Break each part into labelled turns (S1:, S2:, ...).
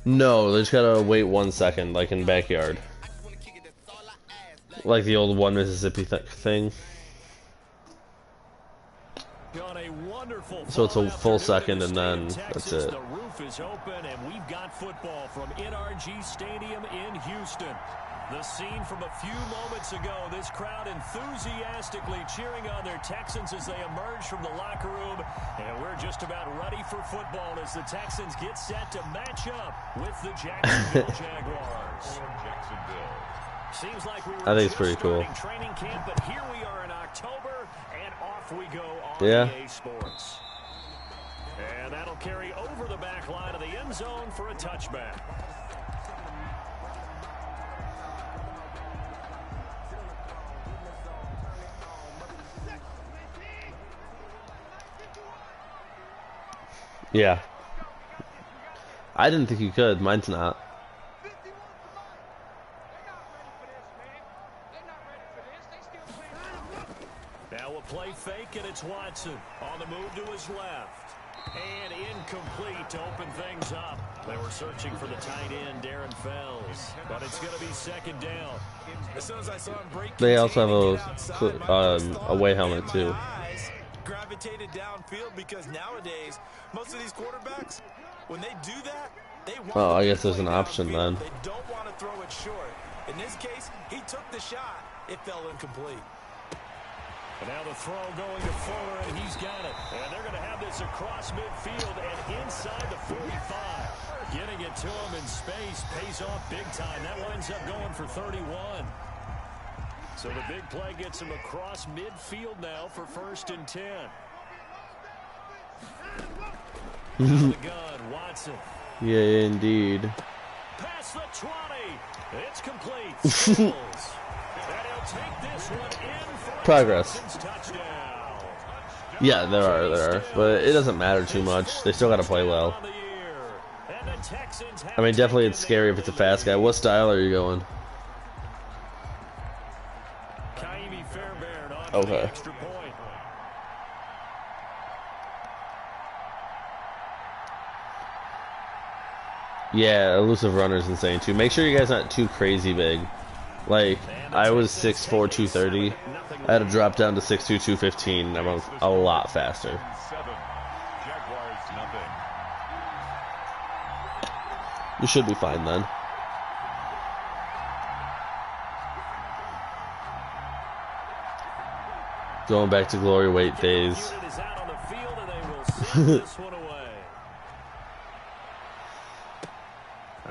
S1: No, they just gotta wait 1 second, like in backyard. Like the old One Mississippi thing. So it's a full second and then that's it.
S2: The roof is open and we've got football from NRG Stadium in Houston. The scene from a few moments ago, this crowd enthusiastically cheering on their Texans as they emerge from the locker room. And we're just about ready for football as the Texans get set to match up with the Jacksonville Jaguars. Seems like we were
S1: I think it's pretty cool.
S2: Training camp, but here we are in October, and off we go on EA Sports. And that'll carry over the back line of the end zone for a touchback.
S1: Yeah. I didn't think you could. Mine's not.
S2: Now a play fake, and it's Watson on the move to his left. And incomplete to open things up. They were searching for the tight end, Darren Fells. But it's going to be second down. As soon as I saw him break,
S1: they also have a away helmet too.
S3: Gravitated downfield because nowadays most of these quarterbacks, when they do that, they want
S1: I guess there's an option then.
S3: They don't want to throw it short. In this case, he took the shot. It fell incomplete.
S2: And now the throw going to Fuller, and he's got it. And they're going to have this across midfield and inside the 45. Getting it to him in space pays off big time. That winds up going for 31. So the big play gets him across midfield now for 1st and 10. Out of the gun, Watson.
S1: Yeah, indeed.
S2: Past the 20. It's complete. And he'll take this one in for
S1: Progress.
S2: a touchdown.
S1: Yeah, there are. But it doesn't matter too much. They still got to play well. I mean, definitely it's scary if it's a fast guy. What style are you going? Okay. Yeah, elusive runner's insane too. Make sure you guys aren't too crazy big. Like, I was 6'4", 230. I had to drop down to 6'2", 215. I'm a lot faster. You should be fine then. Going back to glory weight days.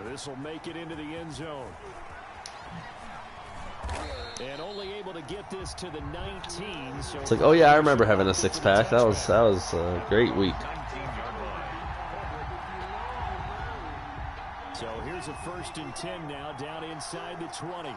S2: This will make it into the end zone. And only able to get this to the 19. So
S1: it's like, oh yeah, I remember having a 6-pack. That was a great week.
S2: So here's a 1st and 10 now, down inside the 20.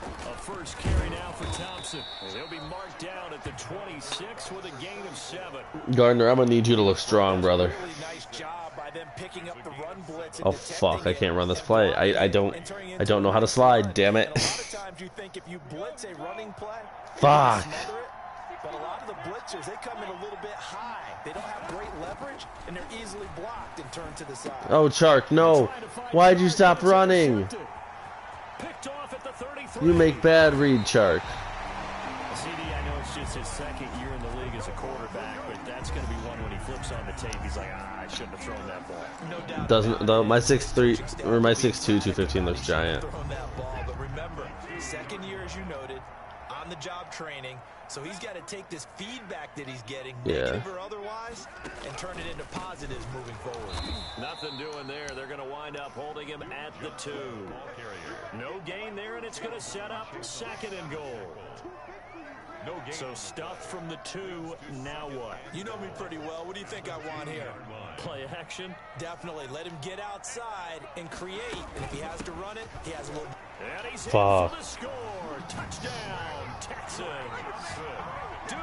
S2: A first carry now for Thompson. He'll be marked down at the 26 with a gain of 7.
S1: Gardner, I'm gonna need you to look strong, brother.
S3: Really nice job by them picking up the run blitz.
S1: Oh fuck, I can't run this play. I don't know how to slide, damn it.
S3: A lot of times you think if you blitz a running play,
S1: fuck.
S3: But a lot of the blitzers, they come in a little bit high. They don't have great leverage, and they're easily blocked and turned to the side.
S1: Oh, Chark, no. Why'd you stop running? You make bad read, Chark.
S2: CD, I know it's just his 2nd year in the league as a quarterback, but that's going to be one when he flips on the tape. He's like, I shouldn't have thrown that ball.
S3: No doubt.
S1: Doesn't though? My 6'3" or my 6'2", 215 looks giant.
S3: That ball, but remember, 2nd year, as you noted, on the job training. So he's got to take this feedback that he's getting, negative or otherwise, and turn it into positives moving forward.
S2: Nothing doing there. They're going to wind up holding him at the 2. No gain there, and it's going to set up 2nd and goal. No gain. So stuffed from the 2. Now what?
S3: You know me pretty well. What do you think I want here?
S2: Play action?
S3: Definitely. Let him get outside and create. And if he has to run it, he has a little.
S2: And he's in for the score. Touchdown, Texans.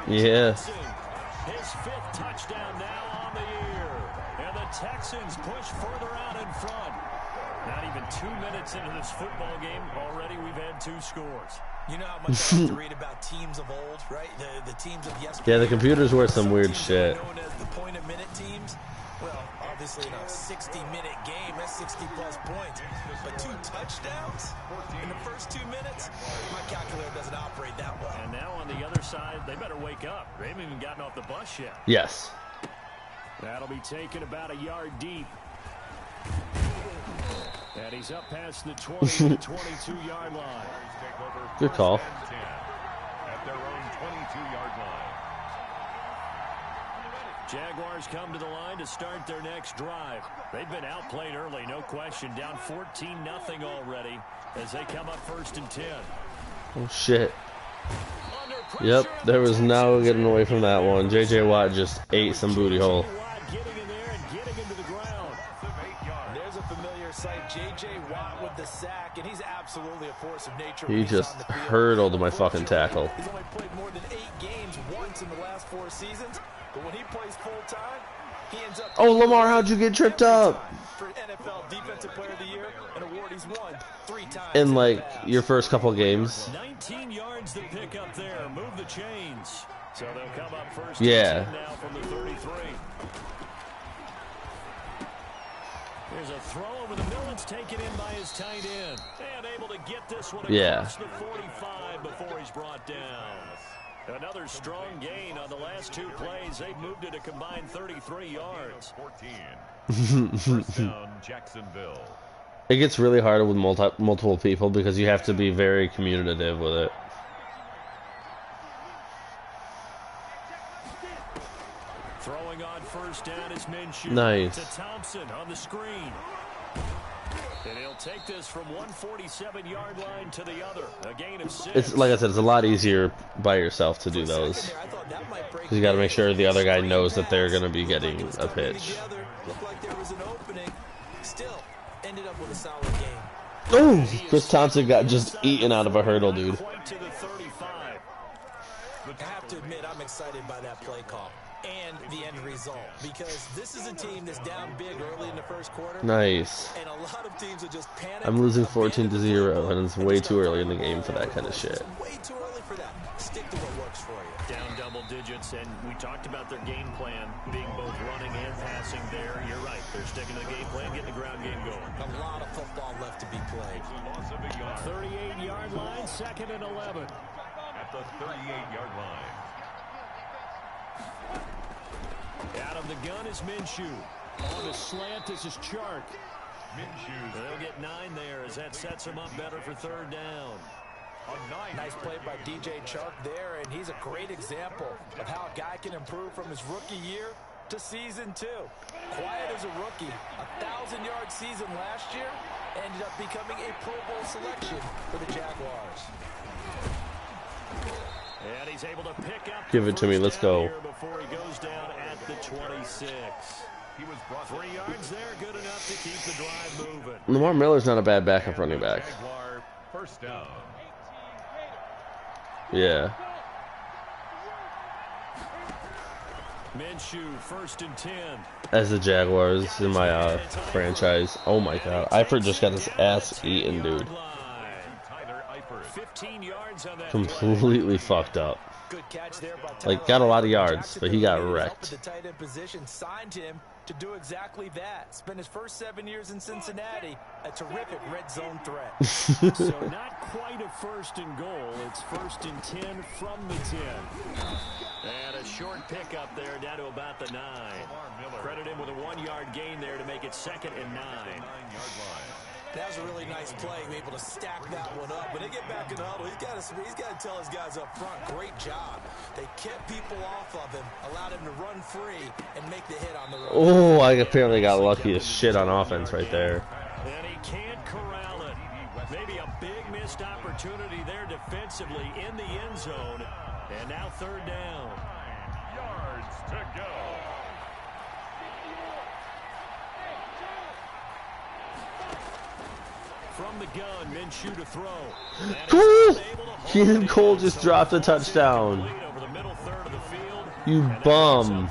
S1: Yeah.
S2: His 5th touchdown now on the year. And the Texans push further out in front. Not even 2 minutes into this football game, already we've had 2 scores.
S3: You know how much I like to read about teams of old, right? The teams of yesterday.
S1: Yeah, the computers were some weird shit.
S3: Known as the point-a-minute teams. Well, obviously in a 60-minute game, that's 60-plus points. But 2 touchdowns in the first 2 minutes? My calculator doesn't operate that well.
S2: And now on the other side, they better wake up. They haven't even gotten off the bus yet.
S1: Yes.
S2: That'll be taken about a yard deep. And he's up past the 20 to 22-yard line.
S1: Good call.
S2: At their own 22-yard line. Jaguars come to the line to start their next drive. They've been outplayed early, no question. Down 14-0 already as they come up 1st and 10.
S1: Oh, shit. Yep, there was no getting away from that one. J.J. Watt just ate some booty hole.
S2: Getting in there and getting into the ground.
S3: There's a familiar sight. J.J. Watt with the sack, and he's absolutely a force of nature.
S1: He just hurdled my fucking tackle.
S3: He's only played more than 8 games once in the last 4 seasons, but when he plays full-time, he ends up...
S1: Oh, Lamar, how'd you get tripped up?
S3: For NFL Defensive Player of the Year, an award he's won 3 times.
S1: In, like, your first couple games.
S2: 19 yards to pick up there. Move the chains. So they'll come up first.
S1: Yeah.
S2: Now from the 33. There's a throw over the middle. It's taken in by his tight end. And able to get this one across the 45 before he's brought down. Another strong gain on the last 2 plays. They've moved it a combined 33 yards.
S4: 14. First down, Jacksonville.
S1: It gets really hard with multiple people because you have to be very communicative with it.
S2: Throwing on first down is Minshew.
S1: Nice.
S2: To Thompson on the screen. And he'll take this from 147-yard line to the other. A gain of 6.
S1: It's like I said, it's a lot easier by yourself to do those. Because you got to make sure the other guy knows that they're going to be getting a pitch.
S3: Looked like there was an opening. Still ended up with a solid game.
S1: Oh, Chris Thompson got just eaten out of a hurdle, dude.
S2: To the 35.
S3: I have to admit, I'm excited by that play call and the end result, because this is a team that's down big early in the first quarter.
S1: Nice.
S3: And a lot of teams are just panicking.
S1: I'm losing 14-0, and it's way too early in the game for that kind of shit.
S3: Way too early for that. Stick to what works for you.
S2: Down double digits, and we talked about their game plan being both running and passing there. You're right. They're sticking to the game plan, getting the ground game going.
S3: A lot of football left to be played.
S2: 38-yard line, 2nd and 11.
S4: At the 38-yard line.
S2: Out of the gun is Minshew. On the slant, this is Chark.
S4: Minshew.
S2: They'll get 9 there as that sets him up better for 3rd down.
S3: Nice play by DJ Chark there, and he's a great example of how a guy can improve from his rookie year to season 2. Quiet as a rookie, 1,000-yard season last year, ended up becoming a Pro Bowl selection for the Jaguars.
S2: And he's able to pick up.
S1: Give it to me. Let's go.
S2: Before he goes down at the 26.
S4: He was brought
S2: 3 yards there, good enough to keep the drive moving.
S1: Lamar Miller's not a bad backup running back.
S4: Jaguar first down.
S1: Yeah.
S2: Minshew, 1st and 10.
S1: As the Jaguars in my franchise. Oh my god. Eifert just got his ass eaten, dude.
S2: 15 yards on that
S1: Completely fucked up.
S3: Good catch there by
S1: Like, got a lot of yards, but he got wrecked.
S3: The tight end position signed him to do exactly that. Spent his first 7 years in Cincinnati, a terrific red zone threat.
S2: So not quite a 1st and goal. It's 1st and 10 from the 10. And a short pickup there down to about the 9. Credit him with a 1-yard gain there to make it 2nd and 9.
S3: That was a really nice play, able to stack that one up. When they get back in the huddle, he's got to tell his guys up front, great job. They kept people off of him, allowed him to run free and make the hit on the road.
S1: Oh, I apparently got lucky as shit on offense right there.
S2: And he can't corral it. Maybe a big missed opportunity there defensively in the end zone. And now 3rd down.
S4: 9 yards to go.
S2: From the gun, Minshew to throw.
S1: Keelan Cole just dropped a touchdown.
S2: Over the middle 3rd of the field.
S1: You bum.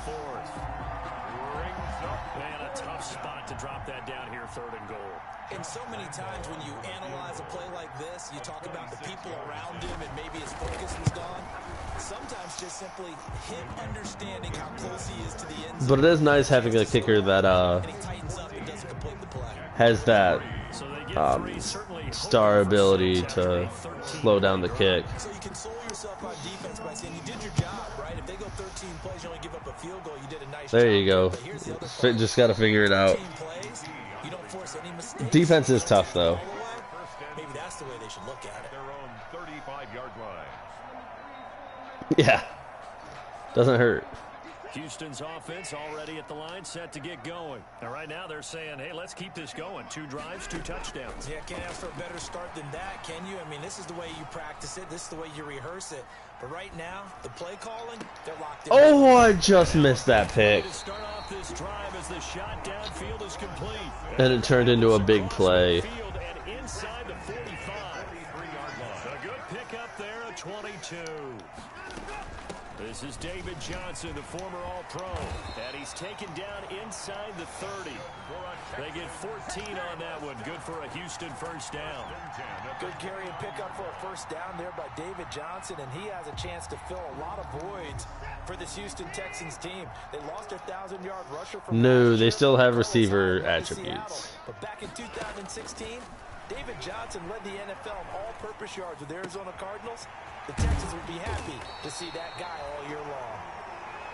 S2: And a tough tough spot to drop that down here, 3rd and goal.
S3: And so many times when you analyze a play like this, you talk about the people around him and maybe his focus was gone. Sometimes just simply him understanding how close he is to the end zone.
S1: But it is nice having a kicker that
S3: And he tightens up and doesn't complete the play.
S1: has that
S2: So they get 3, certainly
S1: star ability to slow down the kick.
S3: So you console yourself on defense by saying you did your job, right? If they go 13 plays, you only give up a field goal, you did a nice job.
S1: There you go.
S3: But here's the other part.
S1: Just got to figure it out.
S3: 13 plays, you don't force any mistakes.
S1: Defense is tough, though.
S3: Maybe that's the way they should look at it.
S4: Their own 35-yard line.
S1: Yeah. Doesn't hurt.
S2: Houston's offense already at the line, set to get going. And right now they're saying, hey, let's keep this going. 2 drives, 2 touchdowns.
S3: Yeah, can't ask for a better start than that, can you? I mean, this is the way you practice it. This is the way you rehearse it. But right now, the play calling, they're locked in.
S1: Oh, I just missed that pick.
S2: To start off this drive as the shot downfield is complete.
S1: And it turned into a big play.
S2: Field and inside the 45. A good pickup there, a 22. This is David Johnson, the former All-Pro, and he's taken down inside the 30. They get 14 on that one. Good for a Houston first down.
S3: Good carry and pickup for a first down there by David Johnson, and he has a chance to fill a lot of voids for this Houston Texans team. They lost their 1,000-yard rusher from
S1: No,
S3: last
S1: they
S3: year.
S1: still have
S3: Carlos
S1: receiver
S3: Hyde went to
S1: attributes.
S3: Seattle. But back in 2016, David Johnson led the NFL in all-purpose yards with Arizona Cardinals. The Texans would be happy to see that guy all year long.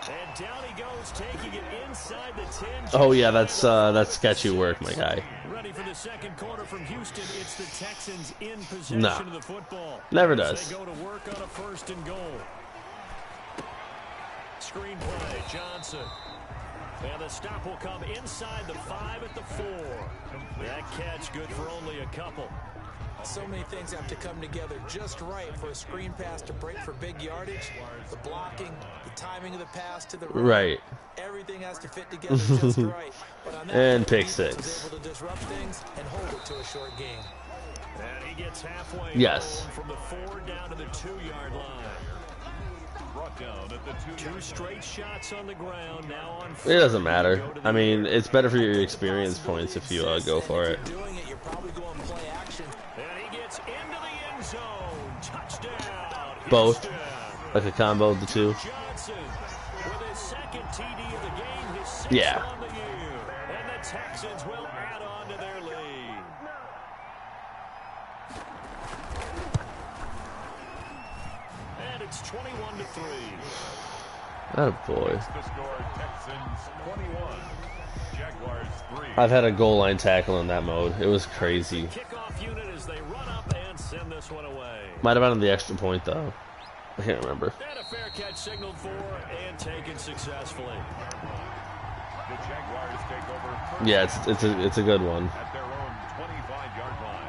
S2: And down he goes, taking it inside the 10.
S1: Oh, yeah, that's sketchy work, my guy.
S2: Ready for the second quarter from Houston. It's the Texans in possession
S1: Nah.
S2: of the football.
S1: Never
S2: As
S1: does.
S2: They go to work on a 1st and goal. Screen play, Johnson. And the stop will come inside the 5 at the 4. That catch good for only a couple.
S3: So many things have to come together just right for a screen pass to break for big yardage. The blocking, the timing of the pass to the
S1: Right.
S3: Everything has to fit together just right. But on that
S1: And
S3: play,
S1: pick
S3: defense
S1: six.
S3: was able to disrupt things and hold it to a short game.
S2: And he gets halfway
S1: Yes.
S2: home from the 4 down to the 2-yard line.
S4: Brought down at the
S2: 2 straight shots on the ground. Now on
S1: It doesn't matter. I mean, it's better for your experience points if you go for it.
S3: If you're doing it, you're probably going play action.
S2: And he gets into the end zone. Touchdown.
S1: Both.
S2: Houston.
S1: Like a combo of the two.
S2: Johnson with his 2nd TD of the game, his 6th
S1: Yeah.
S2: on the year. And the Texans will add on to their lead. And it's 21-3.
S1: Oh, boy.
S4: The score, Texans 21, Jaguars 3.
S1: I've had a goal line tackle in that mode. It was crazy.
S2: Kickoff unit as they run up and send this one away.
S1: Might have been on the extra point, though. I can't remember.
S2: And a fair catch signaled for and taken successfully.
S4: The Jaguars take over
S1: Yeah, it's a good one.
S4: at their own 25-yard line.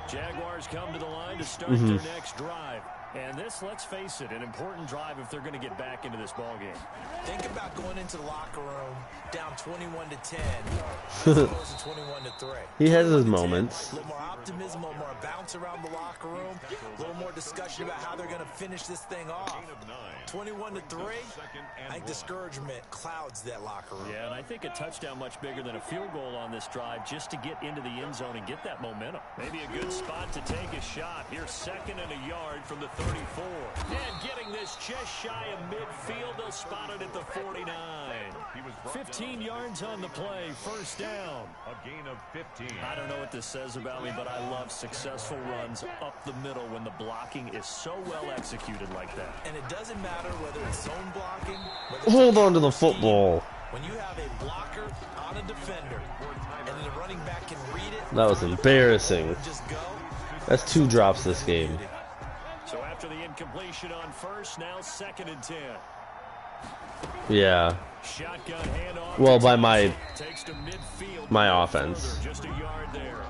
S2: Jaguars come to the line to start their next drive. And this, let's face it, an important drive if they're going to get back into this ballgame.
S3: Think about going into the locker room down 21-10 as opposed to 21-3.
S1: He has his moments.
S3: A little more optimism, a little more bounce around the locker room, a little more discussion about how they're going to finish this thing off. 21-3, I think discouragement clouds that locker room.
S2: Yeah, and I think a touchdown much bigger than a field goal on this drive just to get into the end zone and get that momentum. Maybe a good spot to take a shot. Here's 2nd and a yard from the 34. And getting this just shy of midfield, they'll spot it at the 49. 15 yards on the play, 1st down.
S4: A gain of 15.
S2: I don't know what this says about me, but I love successful runs up the middle when the blocking is so well executed like that.
S3: And it doesn't matter whether it's zone blocking, whether it's
S1: Hold on to the football.
S3: when you have a blocker on a defender, and then the running back can read it.
S1: That was embarrassing.
S3: Just go.
S1: That's 2 drops this game.
S2: So after the incompletion on 1st, now 2nd and 10.
S1: Yeah.
S2: Shotgun handoff.
S1: Well, by my
S2: Takes to midfield.
S1: offense.
S2: Just a yard there.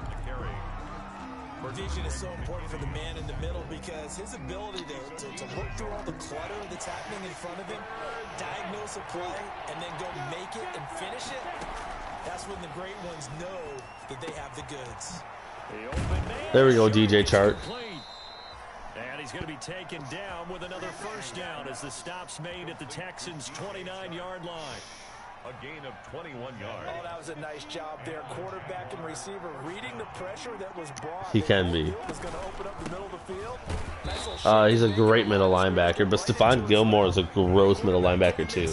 S3: Vision is so important for the man in the middle because his ability to look through all the clutter that's happening in front of him, diagnose a play, and then go make it and finish it, that's when the great ones know that they have the goods.
S2: The open man.
S1: There we go, DJ Chart.
S2: And he's going to be taken down with another 1st down as the stop's made at the Texans' 29-yard line.
S4: A gain of 21 yards.
S3: Oh, that was a nice job there. Quarterback and receiver reading the pressure that was brought.
S1: He can be.
S3: Was going to open up the middle of the field. Nice
S1: He's a great middle linebacker, but Stephon Gilmore is a gross middle linebacker too.
S3: He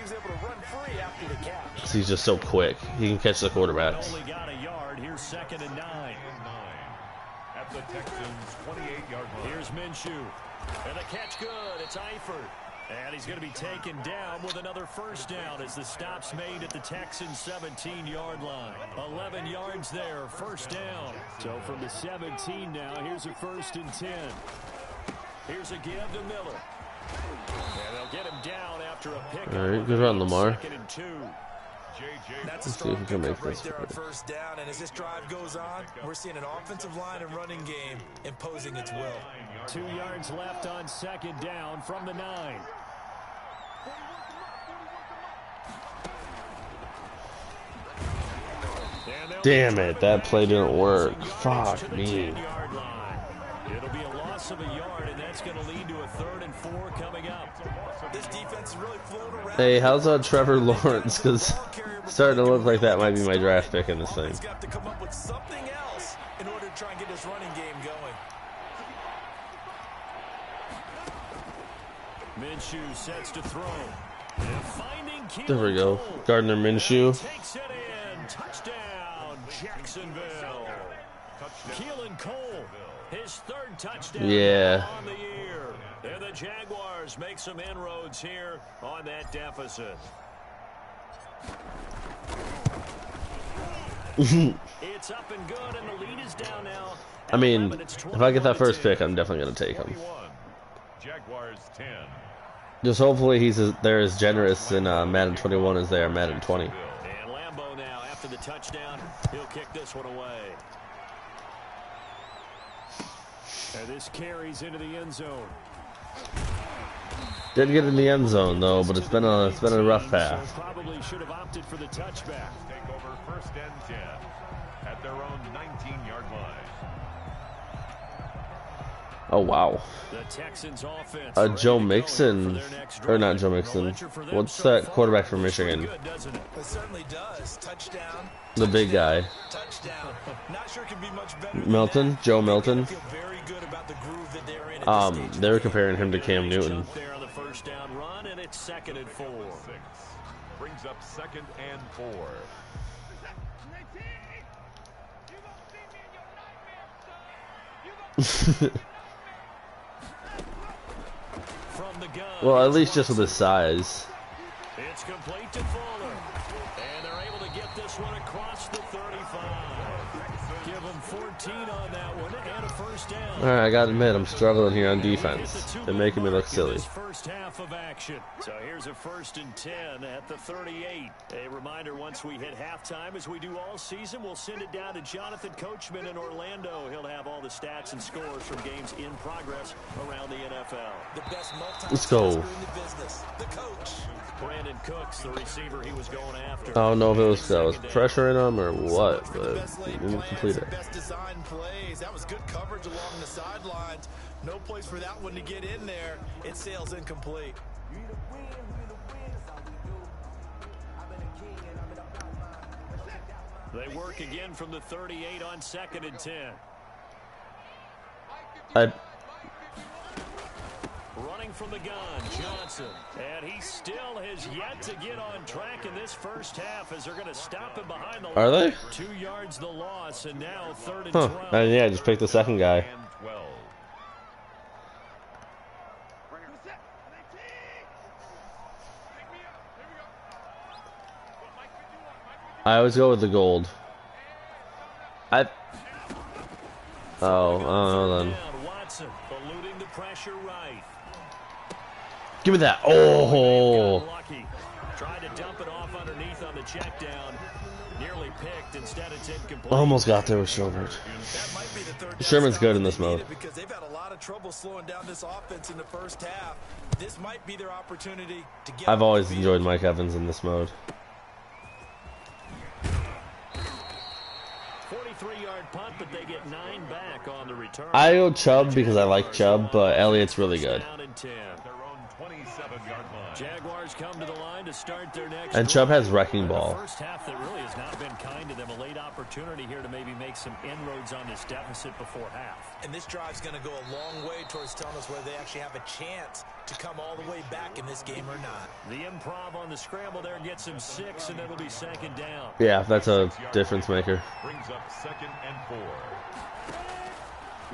S3: was able to run free after the catch.
S1: 'Cause he's just so quick. He can catch the quarterbacks.
S2: Only got a yard. Here's 2nd and 9.
S4: At the Texans' 28-yard line.
S2: Here's Minshew. And the catch good. It's Eifert. And he's going to be taken down with another first down as the stop's made at the Texans' 17-yard line. 11 yards there, first down. So from the 17 now, here's a 1st and 10. Here's a give to Miller. And they'll get him down after a pick.
S1: All right, good run, Lamar.
S2: 2nd and 2.
S3: That's a
S1: Let's see if we can make
S3: right
S1: this
S3: there on
S1: work.
S3: first down, and as this drive goes on, we're seeing an offensive line and running game imposing its will.
S2: 2 yards left on 2nd down from the 9.
S1: Damn it, that play didn't work. Fuck me.
S2: It'll be a loss of a yard, and that's going to lead to a 3rd and 4 coming up.
S3: This defense is really floating around.
S1: Hey, how's Trevor Lawrence? Because starting to look like that might be my draft pick in this thing.
S3: He's got to come up with something else in order to try and get his running game going.
S2: Minshew sets to throw. And finding Keelan
S1: There we go.
S2: Cole.
S1: Gardner Minshew.
S2: Takes it in. Touchdown, Jacksonville. Keelan Cole, his 3rd touchdown
S1: Yeah.
S2: on the year. And the Jaguars make some inroads here on that deficit. It's up and good, and the lead is down now.
S1: I mean, if I get that first pick, I'm definitely going to take him.
S4: 21. Jaguars 10.
S1: Just hopefully they're as generous in Madden 21 as they are Madden 20.
S2: And Lambeau now, after the touchdown, he'll kick this one away. And this carries into the end zone.
S1: Did get in the end zone though, but it's been a rough path.
S2: So probably should have opted for the touchback.
S4: Take over 1st and 10 at their own 19-yard line.
S1: Oh wow.
S2: The Texans offense
S1: Joe Mixon, or not Joe Mixon. What's that quarterback from Michigan?
S2: Good, doesn't it?
S3: It certainly does. Touchdown.
S1: The big guy.
S3: Touchdown. Not sure it could be much better than
S1: Milton,
S3: that.
S1: Joe Milton.
S3: Feel very good about the groove that they're in at this stage.
S1: They were comparing him to Cam Newton.
S2: Jump there on the first down run, and it's 2nd and 4.
S4: 6 brings up 2nd and 4.
S2: From the gun.
S1: Well, at least just with his size.
S2: It's complete to Fuller. And they're able to get this one across the 35. Give them 14 on that one and a first down.
S1: Alright, I gotta admit, I'm struggling here on defense. They're making me look silly.
S2: First half of action. So here's a 1st and 10 at the 38. A reminder, once we hit halftime, as we do all season, we'll send it down to Jonathan Coachman in Orlando. He'll have all the stats and scores from games in progress around the NFL.
S3: The best
S1: Let's go.
S3: multitasker in the business, the coach.
S2: Brandon Cooks, the receiver he was going after.
S1: I don't know if it was pressuring him or what, but he didn't complete it.
S3: Best design plays. That was good coverage along the sidelines. No place for that one to get in there. It sails incomplete.
S2: They work again from the 38 on 2nd and 10. Running from the gun, Johnson. And he still has yet to get on track in this first half as they're going to stop him behind the line.
S1: Are they?
S2: 2 yards the loss, and now 3rd and
S1: Huh.
S2: 12.
S1: And yeah, just pick the second guy.
S4: And 12.
S1: I always go with the gold. Oh, then.
S2: Watson eluding the pressure right.
S1: Give me that. Oh.
S2: Lucky. Tried to dump it off underneath on the check down. Nearly picked. Instead it's incomplete.
S1: Almost got there with Sherman.
S3: That might be the third down
S1: Sherman's good in this
S3: they needed
S1: mode.
S3: because they've had a lot of trouble slowing down this offense in the first half. This might be their opportunity to get.
S1: I've always enjoyed Mike Evans in this mode.
S2: 43-yard punt, but they get 9 back on the return.
S1: I go Chubb because I like Chubb, but Elliott's really good.
S2: Down and 10.
S4: Their own 26 27-yard line.
S2: Jaguars come to the line to start their next
S1: And Chubb
S2: drive.
S1: has wrecking ball.
S2: The first half that really has not been kind to them. A late opportunity here to maybe make some inroads on this deficit before half.
S3: And this drive's going to go a long way towards telling us whether they actually have a chance to come all the way back in this game or not.
S2: The improv on the scramble there gets him 6, and it'll be second down.
S1: Yeah, that's a difference maker.
S4: Brings up 2nd and 4.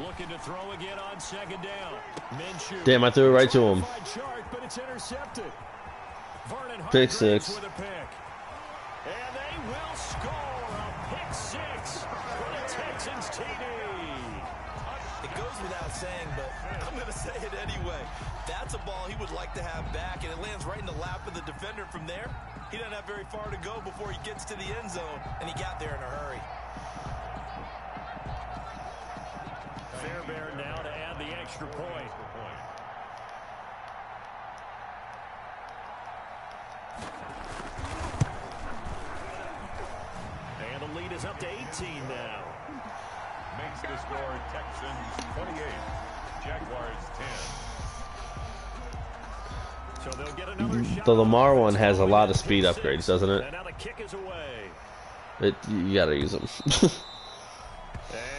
S2: Looking to throw again on second down. Minshew.
S1: Damn, I threw it right to him.
S2: Chart, but it's intercepted. Vernon
S1: Pick
S2: Hargreaves
S1: 6.
S2: with a pick. And they will score a pick 6 for the Texans TD.
S3: It goes without saying, but I'm going to say it anyway. That's a ball he would like to have back, and it lands right in the lap of the defender from there. He doesn't have very far to go before he gets to the end zone, and he got there in a hurry.
S2: Fairbairn now to add the extra point. And the lead is up to 18 now.
S4: Makes the score Texans 28, Jaguars 10.
S2: So they'll get another shot.
S1: The Lamar one has a lot of speed upgrades, doesn't it?
S2: And now the kick is away.
S1: You gotta use them.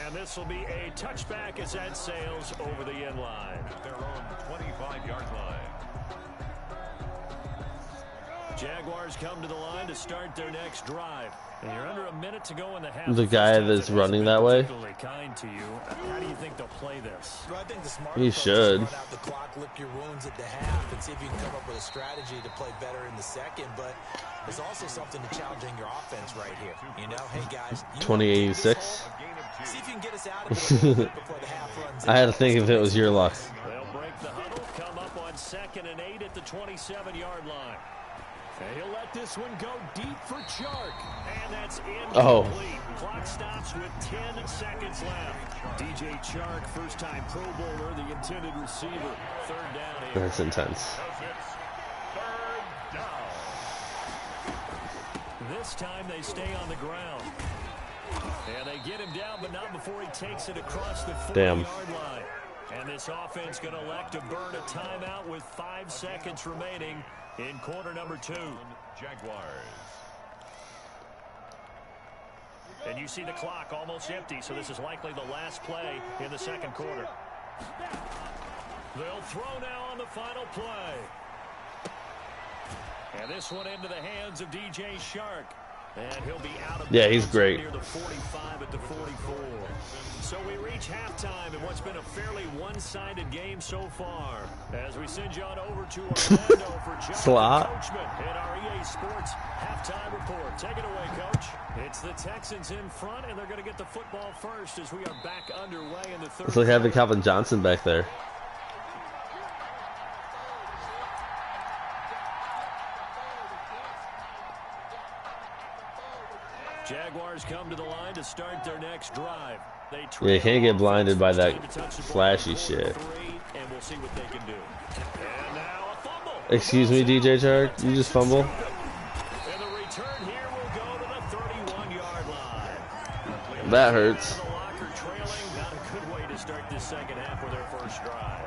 S2: And this will be a touchback as that sails over the end line.
S4: Their own 25-yard line.
S2: Jaguars come to the line to start their next drive. And you're under a minute to go in the half.
S1: The guy that's running that way?
S2: Particularly kind to you. How do you think they'll play this?
S3: Well, I think the smart
S1: He
S3: approach is
S1: should.
S3: run out the clock, lick your wounds at the half, and see if you can come up with a strategy to play better in the second. But there's also something to challenging your offense right here. You know, hey guys,
S1: 2086.
S3: see if you can get us out of it before the half runs.
S1: I had to think if it was your luck.
S2: They'll break the huddle, come up on 2nd and 8 at the 27-yard line. And he'll let this one go deep for Chark. And that's incomplete.
S1: Oh.
S2: Clock stops with 10 seconds left. DJ Chark, first-time Pro Bowler, the intended receiver. 3rd down here.
S1: That's intense.
S4: Third down.
S2: This time they stay on the ground. And they get him down, but not before he takes it across the 40-yard line. And this offense going to elect to burn a timeout with 5 seconds remaining in quarter number 2.
S4: Jaguars.
S2: And you see the clock almost empty, so this is likely the last play in the second quarter. They'll throw now on the final play. And this one into the hands of DJ Chark. And he'll be out of
S1: Yeah, he's
S2: bounds
S1: great.
S2: near the 45 at the 44. So we reach halftime in what's been a fairly one-sided game so far. As we send you on over to Orlando for John
S1: Slot.
S2: Coachman at our EA Sports halftime report. Take it away, Coach. It's the Texans in front, and they're going to get the football first as we are back underway in the third.
S1: It's like having Calvin Johnson back there.
S2: Jaguars come to the line to start their next drive. They
S1: Yeah, you can't get blinded by that flashy shit.
S2: And we'll see what they can do. And now a fumble.
S1: Excuse me, DJ Chark, you just fumble?
S2: And the return here will go to the 31-yard line.
S1: That hurts.
S2: The locker trailing. Not a good way to start this second half with their first drive.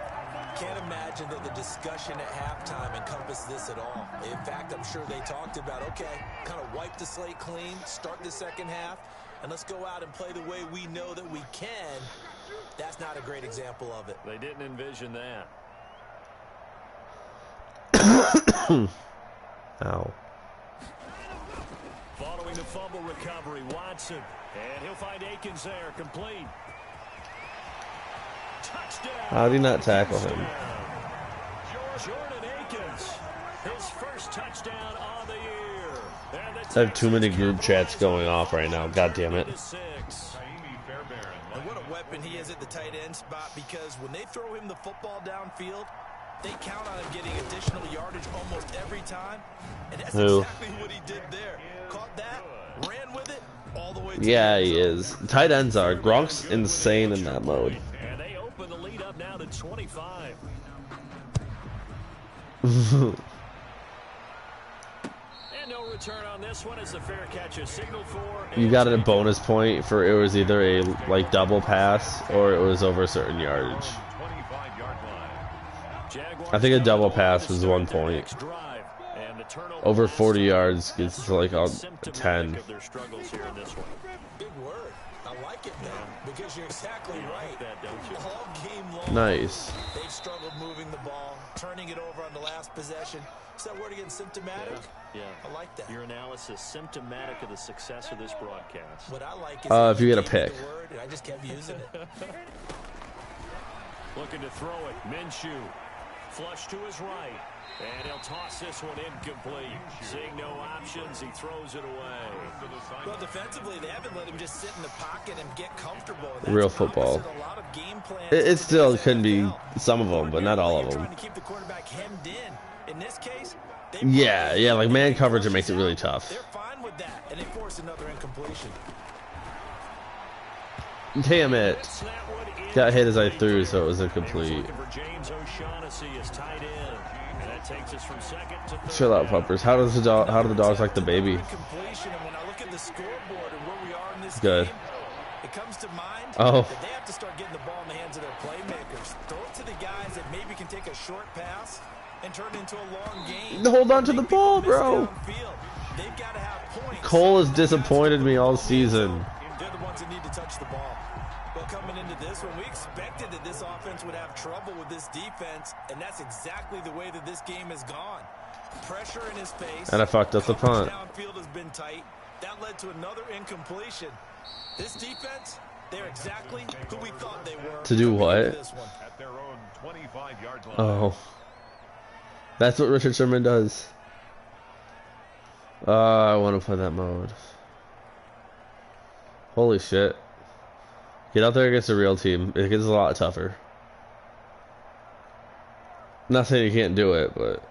S3: Can't imagine that the discussion at halftime encompassed this at all. In fact, I'm sure they talked about, okay, kind of wipe the slate clean, start the second half, and let's go out and play the way we know that we can. That's not a great example of it.
S2: They didn't envision that.
S1: Ow.
S2: Following the fumble recovery, Watson. And he'll find Akins there, complete. Touchdown.
S1: How did he not tackle him?
S2: Jordan Akins, his first touchdown on the year.
S1: I have too many group chats going off right now. God damn it.
S3: And what a weapon he is at the tight end spot, because when they throw him the football downfield, they count on him getting additional yardage almost every time. And that's exactly what he did there. Caught that, ran with it, all the way to
S1: Yeah, he is. Tight ends are. Gronk's insane in that mode.
S2: And they open the lead up now to 25. And no return on this one as the fair catch is signaled for.
S1: You got a bonus point for it was either a double pass or it was over a certain yardage.
S4: 25-yard line.
S2: Jaguars
S1: I think a double pass was 1 point. Over 40 yards gets to like 10.
S3: Big word. I like it now because you're exactly right. All game long,
S1: Nice.
S3: they've struggled moving the ball, turning it over on the last possession. Is that word again, symptomatic?
S2: Yeah.
S3: I like that.
S2: Your analysis symptomatic of the success of this broadcast.
S3: What I like is
S1: If you get a
S3: gave me
S1: pick.
S3: the word, and I just kept using it.
S2: Looking to throw it. Minshew. Flush to his right. And he'll toss this one incomplete. Seeing no options, he throws it away.
S3: Well, defensively, they haven't let him just sit in the pocket and get comfortable. That's
S1: Real football.
S3: opposite a lot of game plans
S1: It still
S3: in the
S1: can be
S3: NFL.
S1: some of them, but not all of
S3: You're
S1: them.
S3: trying to keep the quarterback hemmed in. In this case, they
S1: Yeah, like man coverage, it makes it really tough.
S3: They're fine with that, and they force another incompletion.
S1: Damn it. Got hit as I threw, so it was incomplete.
S2: James O'Shaughnessy is tight end. And that takes us from second to third.
S1: Chill out, puppers. How do the dogs like the baby?
S3: Incompletion, and when I look at the scoreboard and where we are in this
S1: Good.
S3: game, it comes to mind
S1: Oh.
S3: that they have to start getting the ball in the hands of their playmakers. Throw it to the guys that maybe can take a short pass and turn it into a long game.
S1: Hold on to the
S3: Make people
S1: ball,
S3: miss
S1: bro.
S3: downfield. They've got to have points.
S1: Cole has disappointed me all season.
S3: They're the ones that need to touch the ball. Well, coming into this one, we expected that this offense would have trouble with this defense, and that's exactly the way that this game has gone. Pressure in his face.
S1: And I fucked up the punt.
S3: Downfield has been tight. That led to another incompletion. This defense, they're exactly who we thought they were.
S1: To do what?
S3: This one.
S4: At their own 25-yard line.
S1: Oh. That's what Richard Sherman does. I want to play that mode. Holy shit. Get out there against a real team. It gets a lot tougher. Not saying you can't do it, but...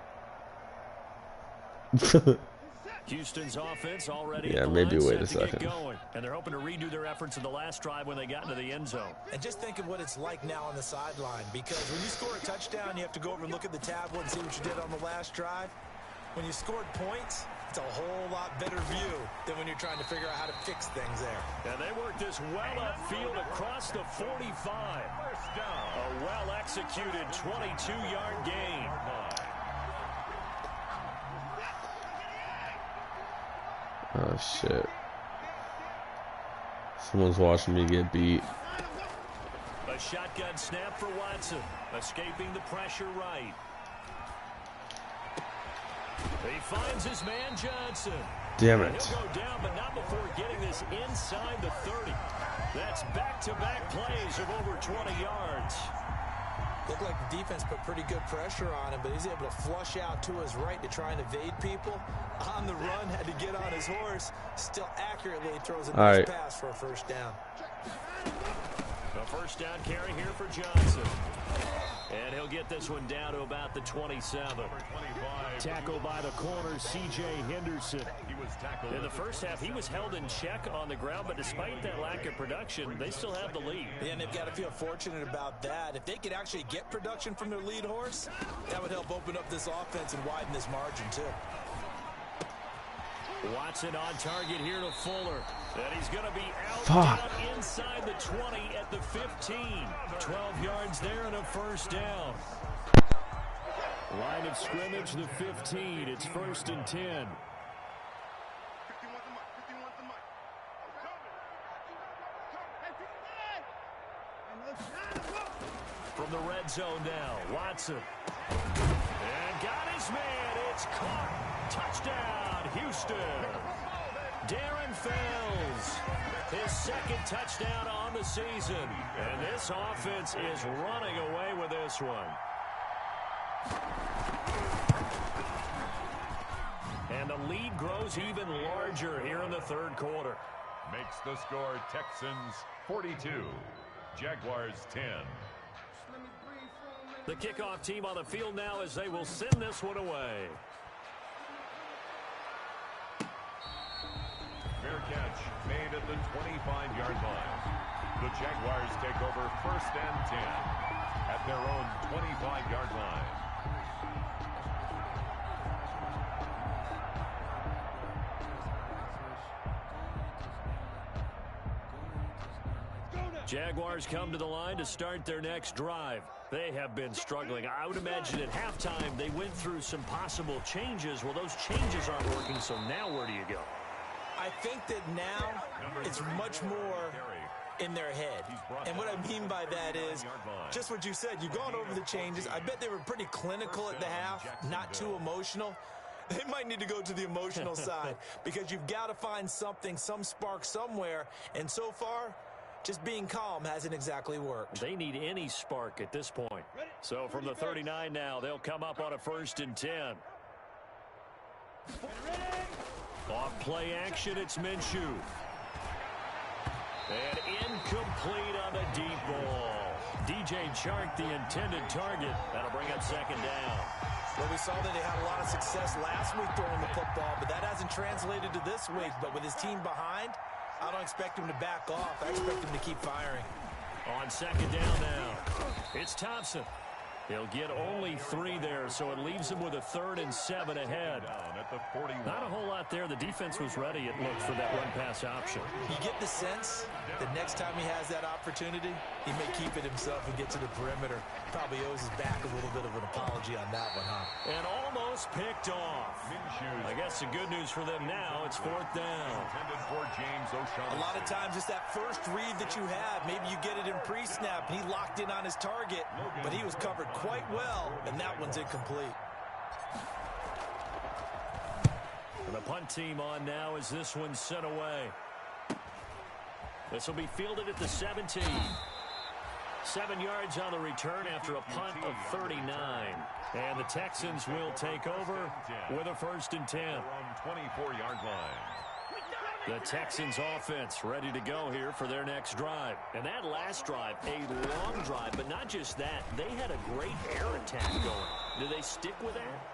S2: Houston's offense already
S1: Yeah,
S2: at the
S1: maybe
S2: line,
S1: wait a
S2: set to get
S1: second.
S2: going. And they're hoping to redo their efforts in the last drive when they got into the end zone.
S3: And just think of what it's like now on the sideline, because when you score a touchdown, you have to go over and look at the tablet and see what you did on the last drive. When you scored points, it's a whole lot better view than when you're trying to figure out how to fix things there.
S2: And they work this well upfield across the 45. A well-executed 22-yard gain.
S1: Oh shit. Someone's watching me get beat.
S2: A shotgun snap for Watson. Escaping the pressure right. He finds his man Johnson.
S1: Damn
S2: He'll
S1: it.
S2: go down, but not before getting this inside the 30. That's back-to-back plays of over 20 yards.
S3: Looked like the defense put pretty good pressure on him, but he's able to flush out to his right to try and evade people. On the run, had to get on his horse. Still accurately throws a nice pass for a first down.
S2: A first down carry here for Johnson. And he'll get this one down to about the 27. Tackled by the corner, C.J. Henderson. In the first half, he was held in check on the ground, but despite that lack of production, they still have the lead.
S3: Yeah, and they've got to feel fortunate about that. If they could actually get production from their lead horse, that would help open up this offense and widen this margin, too.
S2: Watson on target here to Fuller. And he's going to be out down inside the 20 at the 15. 12 yards there and a first down. Line of scrimmage, the 15. It's 1st and 10. From the red zone now, Watson. And got his man. It's caught. Touchdown, Houston. Darren Fells, his second touchdown on the season. And this offense is running away with this one. And the lead grows even larger here in the third quarter.
S4: Makes the score Texans 42, Jaguars 10.
S2: The kickoff team on the field now as they will send this one away.
S4: Fair catch made at the 25-yard line. The Jaguars take over 1st and 10 at their own 25-yard line.
S2: Jaguars come to the line to start their next drive. They have been struggling. I would imagine at halftime they went through some possible changes. Well, those changes aren't working, so now where do you go?
S3: I think that now it's much more in their head. And what I mean by that is just what you said. You've gone over the changes. I bet they were pretty clinical at the half, not too emotional. They might need to go to the emotional side because you've got to find something, some spark somewhere. And so far, just being calm hasn't exactly worked.
S2: They need any spark at this point. So from the 39 now, they'll come up on a 1st and 10. Off play action, it's Minshew. And incomplete on the deep ball. DJ Chark, the intended target. That'll bring up 2nd down.
S3: Well, we saw that they had a lot of success last week throwing the football, but that hasn't translated to this week. But with his team behind, I don't expect him to back off. I expect him to keep firing.
S2: On 2nd down now, it's Thompson. He'll get only 3 there, so it leaves him with a 3rd and 7 ahead. Not a whole lot there. The defense was ready, it looked, for that run-pass option.
S3: You get the sense that next time he has that opportunity, he may keep it himself and get to the perimeter. Probably owes his back a little bit of an apology on that one, huh?
S2: And almost picked off. I guess the good news for them now, it's 4th down.
S3: A lot of times it's that first read that you have. Maybe you get it in pre-snap, and he locked in on his target, but he was covered quite well, and that one's incomplete.
S2: The punt team on now as this one's sent away. This will be fielded at the 17. 7 yards on the return after a punt of 39. And the Texans will take over with a 1st and 10.
S4: 24-yard line.
S2: The Texans offense ready to go here for their next drive. And that last drive, a long drive, but not just that. They had a great air attack going. Do they stick with that?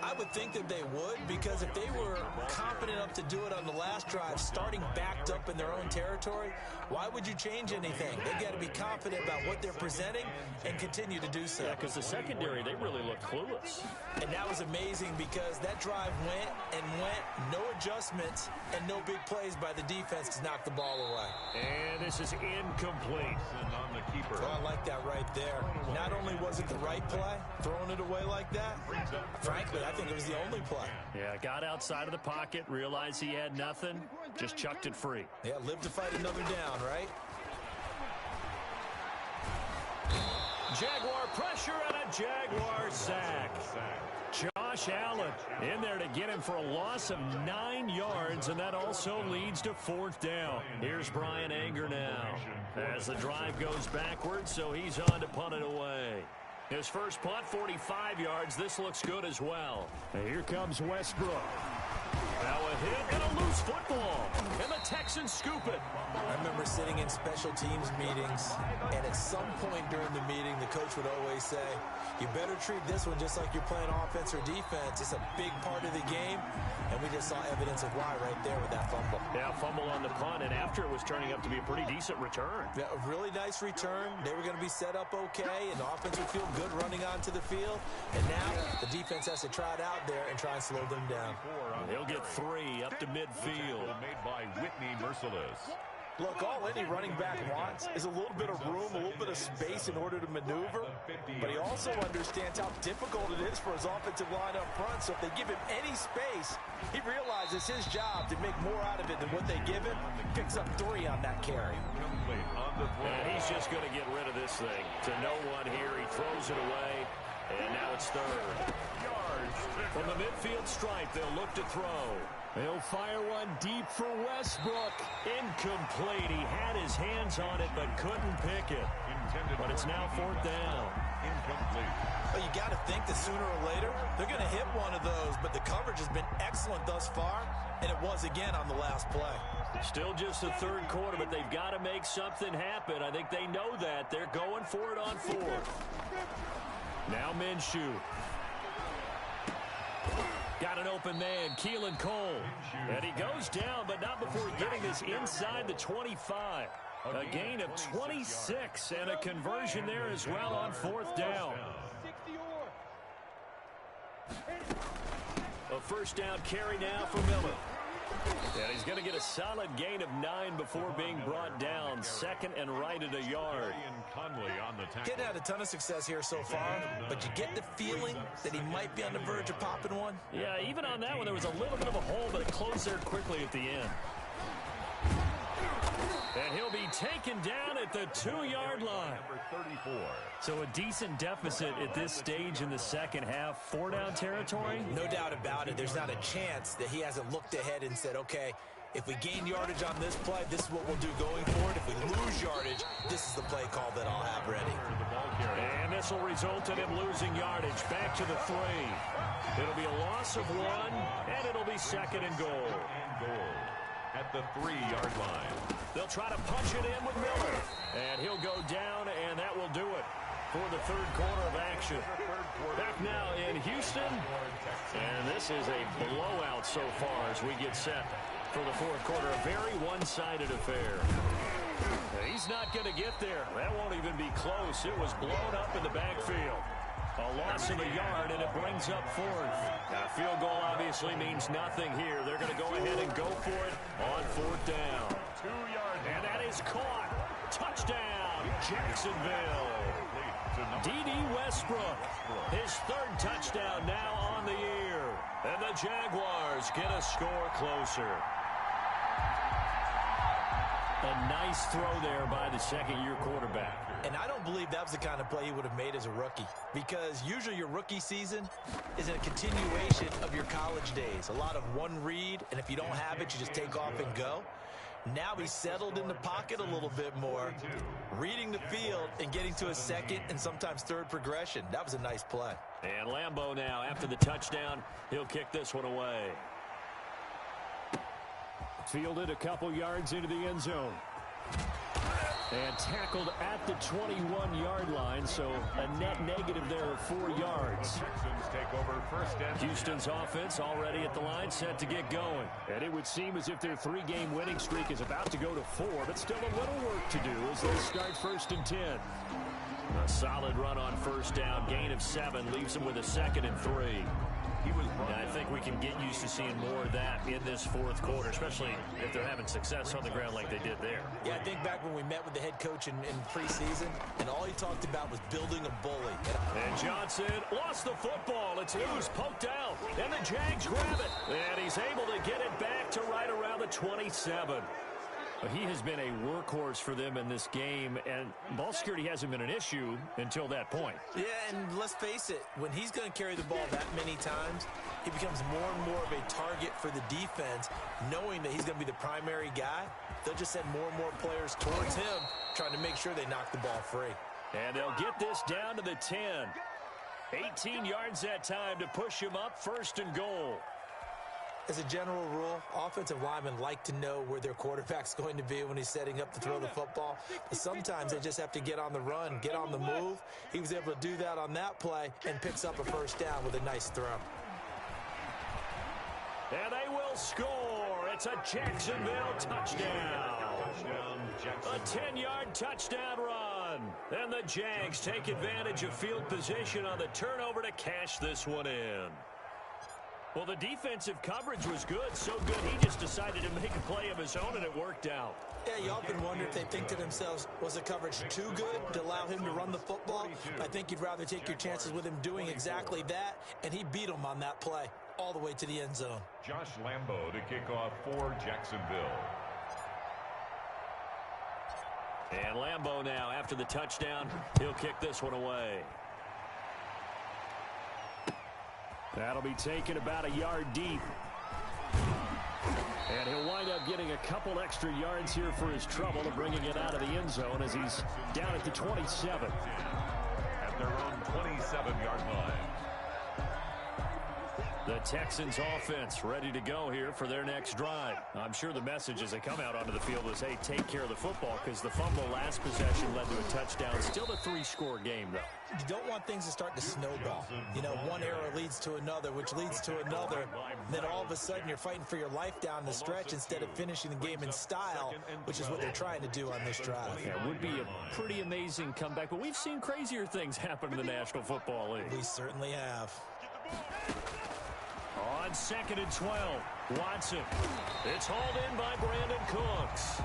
S3: I would think that they would, because if they were confident enough to do it on the last drive, starting backed up in their own territory, why would you change anything? They've got to be confident about what they're presenting and continue to do so.
S2: Yeah, because the secondary, they really looked clueless.
S3: And that was amazing because that drive went and went, no adjustments, and no big plays by the defense to knock the ball away.
S2: And this is incomplete.
S4: And on the keeper.
S3: Oh, I like that right there. Not only was it the right play, throwing it away like that, frankly, I think it was the only play.
S2: Yeah, got outside of the pocket, realized he had nothing, just chucked it free.
S3: Yeah, live to fight another down, right?
S2: Jaguar pressure and a Jaguar sack. Josh Allen in there to get him for a loss of 9 yards, and that also leads to 4th down. Here's Brian Anger now as the drive goes backwards, so he's on to punt it away. His first punt, 45 yards. This looks good as well. And here comes Westbrook. Now a hit and a loose football. And the Texans scoop it.
S3: I remember sitting in special teams meetings, and at some point during the meeting, the coach would always say, you better treat this one just like you're playing offense or defense. It's a big part of the game, and we just saw evidence of why right there with that fumble.
S2: Yeah, fumble on the punt, and after it was turning up to be a pretty decent return.
S3: Yeah, a really nice return. They were going to be set up okay, and the offense would feel good running onto the field. And now the defense has to try it out there and try and slow them down.
S2: He'll get 3 up to midfield.
S4: Made by Whitney Merciless.
S3: Look, all any running back wants is a little bit of room, a little bit of space in order to maneuver. But he also understands how difficult it is for his offensive line up front. So if they give him any space, he realizes his job to make more out of it than what they give him. Picks up 3 on that carry.
S2: And he's just going to get rid of this thing. To no one here, he throws it away. And now it's 3rd. From the midfield stripe, they'll look to throw. They'll fire one deep for Westbrook. Incomplete. He had his hands on it, but couldn't pick it. But it's now 4th down.
S4: Incomplete.
S3: Well, you got to think that sooner or later, they're going to hit one of those. But the coverage has been excellent thus far, and it was again on the last play.
S2: Still just the 3rd quarter, but they've got to make something happen. I think they know that. They're going for it on 4th. Now Minshew. Got an open man, Keelan Cole. And he goes down, but not before getting this inside the 25. A gain of 26 and a conversion there as well on 4th down. A 1st down carry now for Miller. And he's got Going to get a solid gain of 9 before being brought down. Second and right at a yard.
S3: Getting had a ton of success here so far, but you get the feeling that he might be on the verge of popping one.
S2: Yeah, even on that one, there was a little bit of a hole, but it closed there quickly at the end. And he'll be taken down at the 2-yard line. So a decent deficit at this stage in the second half. 4-down territory?
S3: No doubt about it. There's not a chance that he hasn't looked ahead and said, okay, if we gain yardage on this play, this is what we'll do going forward. If we lose yardage, this is the play call that I'll have ready.
S2: And this will result in him losing yardage. Back to the 3. It'll be a loss of 1, and it'll be second and goal.
S4: At the 3-yard line.
S2: They'll try to punch it in with Miller. And he'll go down, and that will do it for the third quarter of action. Back now in Houston. And this is a blowout so far as we get set for the fourth quarter. A very one-sided affair. He's not going to get there. That won't even be close. It was blown up in the backfield. A loss of a yard, and it brings up fourth. Now, a field goal obviously means nothing here. They're going to go ahead and go for it on fourth down.
S4: 2-yard.
S2: And that is caught. Touchdown, Jacksonville. D.D. Westbrook, his third touchdown now on the year. And the Jaguars get a score closer. A nice throw there by the second-year quarterback.
S3: And I don't believe that was the kind of play he would have made as a rookie, because usually your rookie season is a continuation of your college days. A lot of one read, and if you don't have it, you just take off and go. Now he's settled in the pocket a little bit more, reading the field and getting to a second and sometimes third progression. That was a nice play.
S2: And Lambeau now, after the touchdown, he'll kick this one away. Fielded a couple yards into the end zone. And tackled at the 21-yard line, so a net negative there of 4 yards.
S4: Take over first and
S2: Houston's offense already at the line, set to get going. And it would seem as if their 3-game winning streak is about to go to 4, but still a little work to do as they start first and 10. A solid run on first down, gain of 7, leaves them with a second and 3. And I think we can get used to seeing more of that in this fourth quarter, especially if they're having success on the ground like they did there.
S3: Yeah, I think back when we met with the head coach in preseason, and all he talked about was building a bully.
S2: And Johnson lost the football. It's loose, poked out, and the Jags grab it. And he's able to get it back to right around the 27. He has been a workhorse for them in this game, and ball security hasn't been an issue until that point.
S3: Yeah, and let's face it, when he's going to carry the ball that many times, he becomes more and more of a target for the defense, knowing that he's going to be the primary guy. They'll just send more and more players towards him, trying to make sure they knock the ball free.
S2: And they'll get this down to the 10. 18 yards that time to push him up, first and goal.
S3: As a general rule, offensive linemen like to know where their quarterback's going to be when he's setting up to throw the football. But sometimes they just have to get on the run, get on the move. He was able to do that on that play and picks up a first down with a nice throw.
S2: And they will score. It's a Jacksonville touchdown. A 10-yard touchdown run. And the Jags take advantage of field position on the turnover to cash this one in. Well, the defensive coverage was good, so good he just decided to make a play of his own, and it worked out.
S3: Yeah, you often wonder if they think to themselves, was the coverage too good to allow him to run the football? I think you'd rather take your chances with him doing exactly that, and he beat him on that play all the way to the end zone.
S4: Josh Lambeau to kick off for Jacksonville.
S2: And Lambeau now, after the touchdown, he'll kick this one away. That'll be taken about a yard deep. And he'll wind up getting a couple extra yards here for his trouble of bringing it out of the end zone as he's down at the 27.
S4: At their own 27-yard line.
S2: The Texans offense ready to go here for their next drive. I'm sure the message as they come out onto the field is, hey, take care of the football, because the fumble last possession led to a touchdown. Still a 3-score game, though.
S3: You don't want things to start to snowball. You know, one error leads to another, which leads to another. Then all of a sudden you're fighting for your life down the stretch instead of finishing the game in style, which is what they're trying to do on this drive.
S2: Yeah, it would be a pretty amazing comeback, but we've seen crazier things happen in the National Football League.
S3: We certainly have.
S2: On 2nd and 12, Watson. It's hauled in by Brandon Cooks.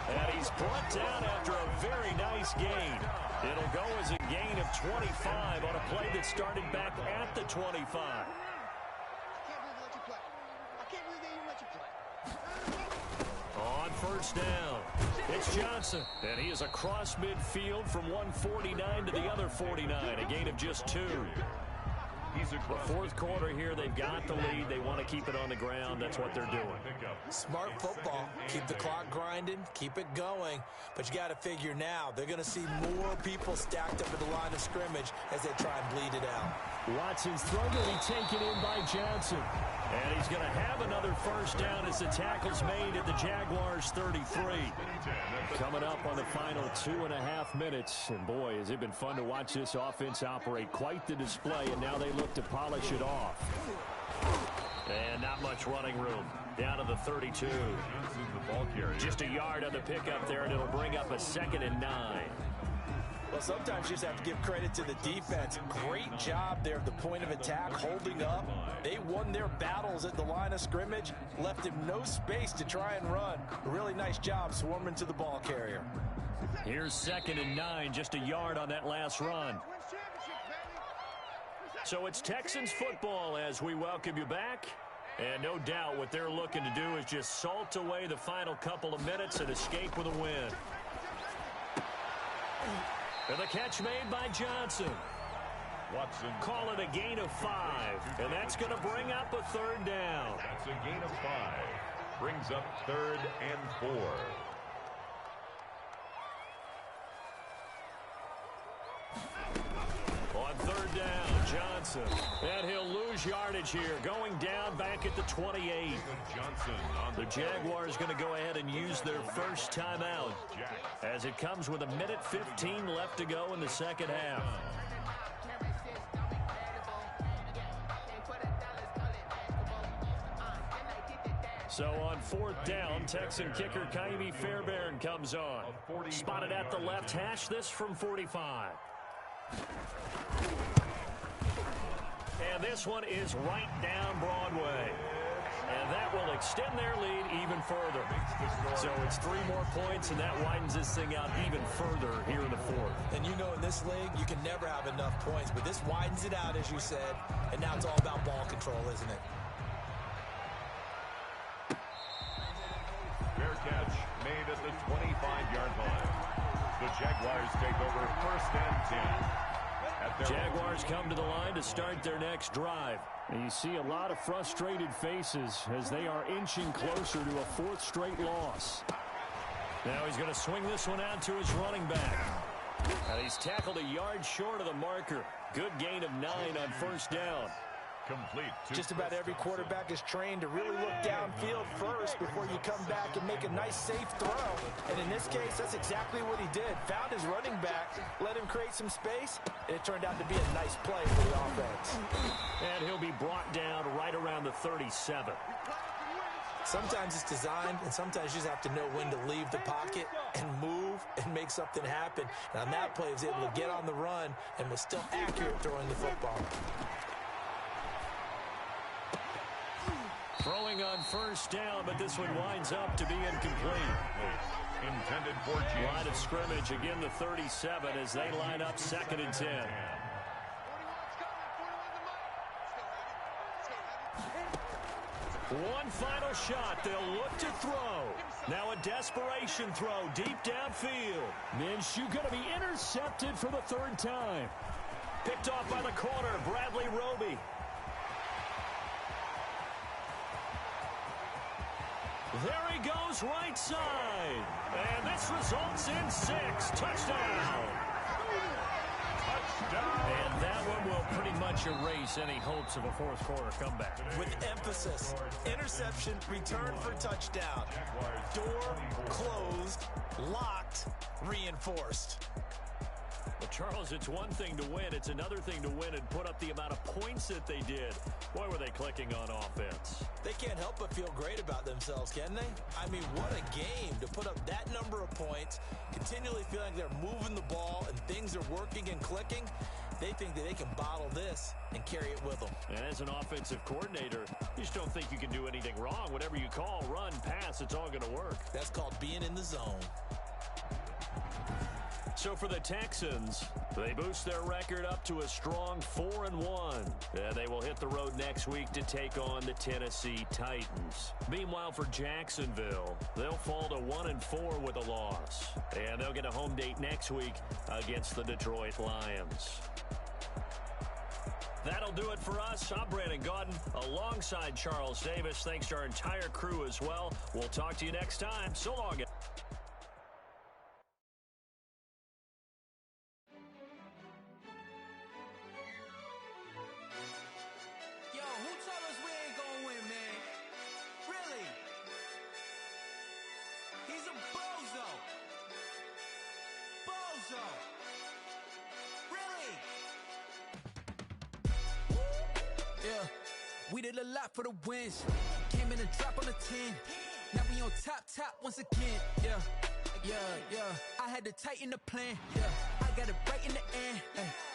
S2: And he's brought down after a very nice gain. It'll go as a gain of 25 on a play that started back at the 25. On first down, it's Johnson. And he is across midfield from 149 to the other 49. A gain of just 2. The fourth quarter here, they've got the lead. They want to keep it on the ground. That's what they're doing.
S3: Smart football. Keep the clock grinding. Keep it going. But you got to figure now, they're going to see more people stacked up at the line of scrimmage as they try and bleed it out.
S2: Watson's throw to be taken in by Johnson. And he's going to have another first down as the tackle's made at the Jaguars' 33. Coming up on the final 2.5 minutes. And boy, has it been fun to watch this offense operate. Quite the display, and now they look to polish it off. And not much running room. Down to the 32. Just a yard on the pickup there, and it'll bring up a 2nd and 9.
S3: Well, sometimes you just have to give credit to the defense. Great job there at the point of attack, holding up. They won their battles at the line of scrimmage, left him no space to try and run. A really nice job swarming to the ball carrier.
S2: Here's 2nd and 9, just a yard on that last run. So it's Texans football as we welcome you back. And no doubt what they're looking to do is just salt away the final couple of minutes and escape with a win. And the catch made by Johnson.
S4: Watson.
S2: Call it a gain of 5. And that's going to bring up a 3rd down.
S4: That's a gain of 5. Brings up 3rd and 4.
S2: On 3rd down, Johnson. And he'll lose yardage here. Going down back at the 28. The Jaguars going to go ahead and use their first timeout as it comes with 1:15 left to go in the second half. So on 4th down, Texan kicker Kaimi Fairbairn comes on. Spotted at the left hash, this from 45. And this one is right down Broadway. And that will extend their lead even further. So it's 3 more points, and that widens this thing out even further here in the 4th.
S3: And you know in this league, you can never have enough points. But this widens it out, as you said. And now it's all about ball control, isn't it?
S4: Fair catch made at the 25-yard line. The Jaguars take over 1st and 10.
S2: Jaguars come to the line to start their next drive. And you see a lot of frustrated faces as they are inching closer to a 4th straight loss. Now he's going to swing this one out to his running back. And he's tackled a yard short of the marker. Good gain of 9 on 1st down.
S4: Complete.
S3: Just about every quarterback is trained to really look downfield first before you come back and make a nice, safe throw. And in this case, that's exactly what he did. Found his running back, let him create some space, and it turned out to be a nice play for the offense.
S2: And he'll be brought down right around the 37.
S3: Sometimes it's designed, and sometimes you just have to know when to leave the pocket and move and make something happen. And on that play, he was able to get on the run and was still accurate throwing the football.
S2: Throwing on 1st down, but this one winds up to be incomplete.
S4: Intended for James.
S2: Line of scrimmage, again the 37 as they line up 2nd and 10. One final shot. They'll look to throw. Now a desperation throw deep downfield. Minshew going to be intercepted for the 3rd time. Picked off by the corner, Bradley Roby. There he goes right side. And this results in 6. Touchdown. And that one will pretty much erase any hopes of a 4th quarter comeback.
S3: With emphasis, interception, return for touchdown. Door closed, locked, reinforced.
S2: Well, Charles, it's one thing to win. It's another thing to win and put up the amount of points that they did. Boy, were they clicking on offense.
S3: They can't help but feel great about themselves, can they? I mean, what a game to put up that number of points, continually feeling they're moving the ball and things are working and clicking. They think that they can bottle this and carry it with them.
S2: And as an offensive coordinator, you just don't think you can do anything wrong. Whatever you call, run, pass, it's all going to work.
S3: That's called being in the zone.
S2: So for the Texans, they boost their record up to a strong 4-1. And they will hit the road next week to take on the Tennessee Titans. Meanwhile, for Jacksonville, they'll fall to 1-4 with a loss. And they'll get a home date next week against the Detroit Lions. That'll do it for us. I'm Brandon Gaudin alongside Charles Davis. Thanks to our entire crew as well. We'll talk to you next time. So long.
S5: We did a lot for the wins. Came in and drop on the 10. Now we on top once again. Yeah. I had to tighten the plan. Yeah, I got it right in the end.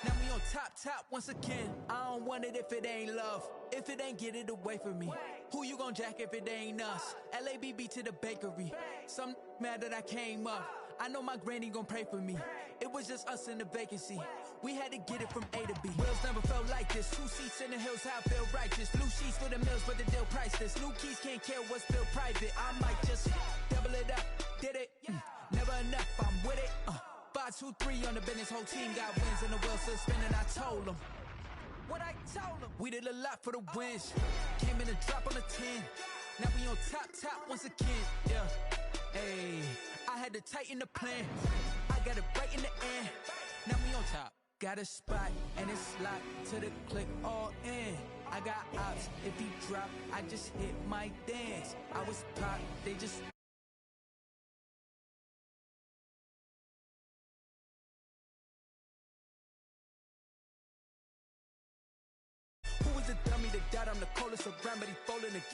S5: Now we on top once again. I don't want it if it ain't love. If it ain't, get it away from me. Who you gon' jack if it ain't us? LABB to the bakery. Some mad that I came up. I know my granny gon' pray for me. It was just us in the vacancy. We had to get it from A to B. Wheels never felt like this. 2 seats in the hills, how I feel righteous. Blue sheets for the mills, but the deal priceless. New keys can't care what's still private. I might just double it up. Did it? Never enough, I'm with it. 5, 2, 3 on the business. Whole team got wins and the wheels still spinning. I told them what I told them. We did a lot for the wins. Came in and drop on the 10. Now we on top once again. Yeah. Hey, I had to tighten the plan. I got it right in the end. Now we on top. Got a spot and it's locked to the click all in. I got ops. If he drop, I just hit my dance. I was pop, they just. Who was the dummy that died? I'm the coldest around, but he folding again.